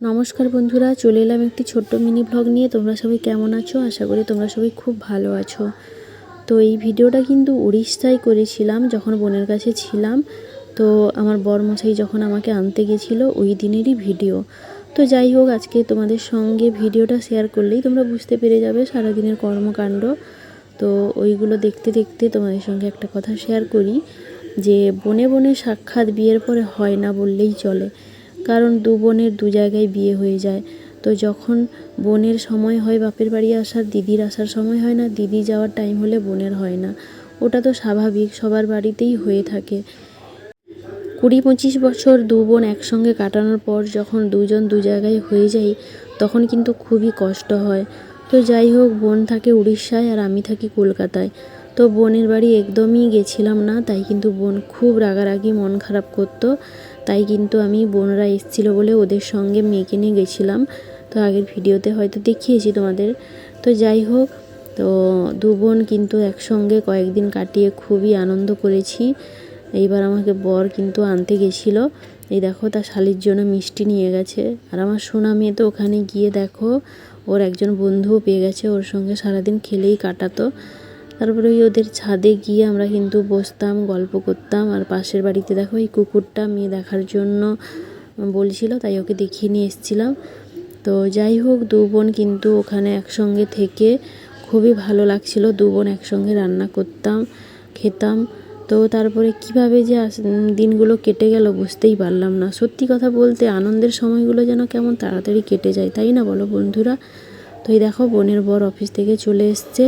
নমস্কার বন্ধুরা, চলে এলাম একটি ছোট্ট মিনি ব্লগ নিয়ে। তোমরা সবাই কেমন আছো? আশা করি তোমরা সবাই খুব ভালো আছো। তো এই ভিডিওটা কিন্তু উড়িষ্যায় করেছিলাম যখন বোনের কাছে ছিলাম। তো আমার বরমশাই যখন আমাকে আনতে গেছিলো ওই দিনেরই ভিডিও। তো যাই হোক, আজকে তোমাদের সঙ্গে ভিডিওটা শেয়ার করলেই তোমরা বুঝতে পেরে যাবে সারাদিনের কর্মকাণ্ড। তো ওইগুলো দেখতে দেখতে তোমাদের সঙ্গে একটা কথা শেয়ার করি যে বনে বনে সাক্ষাৎ বিয়ের পরে হয় না বললেই চলে। কারণ দু বোনের দু জায়গায় বিয়ে হয়ে যায়। তো যখন বোনের সময় হয় বাপের বাড়ি আসার, দিদির আসার সময় হয় না, দিদি যাওয়ার টাইম হলে বোনের হয় না। ওটা তো স্বাভাবিক, সবার বাড়িতেই হয়ে থাকে। 20-25 বছর দু বোন একসঙ্গে কাটানোর পর যখন দুজন দু জায়গায় হয়ে যাই তখন কিন্তু খুবই কষ্ট হয়। তো যাই হোক, বোন থাকে উড়িষ্যায় আর আমি থাকি কলকাতায়। তো বোনের বাড়ি একদমই গেছিলাম না, তাই কিন্তু বোন খুব রাগারাগি মন খারাপ করতো। তাই কিন্তু আমি বোনরা এসেছিলো বলে ওদের সঙ্গে মেয়েকে নিয়ে গেছিলাম। তো আগের ভিডিওতে হয়তো দেখিয়েছি তোমাদের। তো যাই হোক, তো দু বোন কিন্তু একসঙ্গে কয়েকদিন কাটিয়ে খুবই আনন্দ করেছি। এইবার আমাকে বর কিন্তু আনতে গেছিলো। এই দেখো, তার শালির জন্য মিষ্টি নিয়ে গেছে। আর আমার সোনা মেয়ে তো ওখানে গিয়ে দেখো ওর একজন বন্ধুও পেয়ে গেছে, ওর সঙ্গে সারাদিন খেলেই কাটাতো। তারপরে ওই ওদের ছাদে গিয়ে আমরা কিন্তু বসতাম, গল্প করতাম। আর পাশের বাড়িতে দেখো এই কুকুরটা মেয়ে দেখার জন্য বলছিল, তাই ওকে দেখিয়ে নিয়ে এসেছিলাম। তো যাই হোক, দু বোন কিন্তু ওখানে একসঙ্গে থেকে খুবই ভালো লাগছিল। দু বোন একসঙ্গে রান্না করতাম, খেতাম। তো তারপরে কিভাবে যে দিনগুলো কেটে গেল বুঝতেই পারলাম না। সত্যি কথা বলতে আনন্দের সময়গুলো যেন কেমন তাড়াতাড়ি কেটে যায়, তাই না বলো বন্ধুরা? তো এই দেখো, বোনের বর অফিস থেকে চলে এসছে।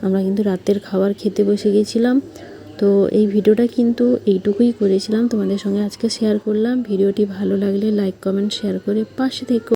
আমরা কিন্তু রাতের খাবার খেতে বসে গেছিলাম। তো এই ভিডিওটা কিন্তু এইটুকুই করেছিলাম, তোমাদের সঙ্গে আজকে শেয়ার করলাম। ভিডিওটি ভালো লাগলে লাইক, কমেন্ট, শেয়ার করে পাশে থেকো।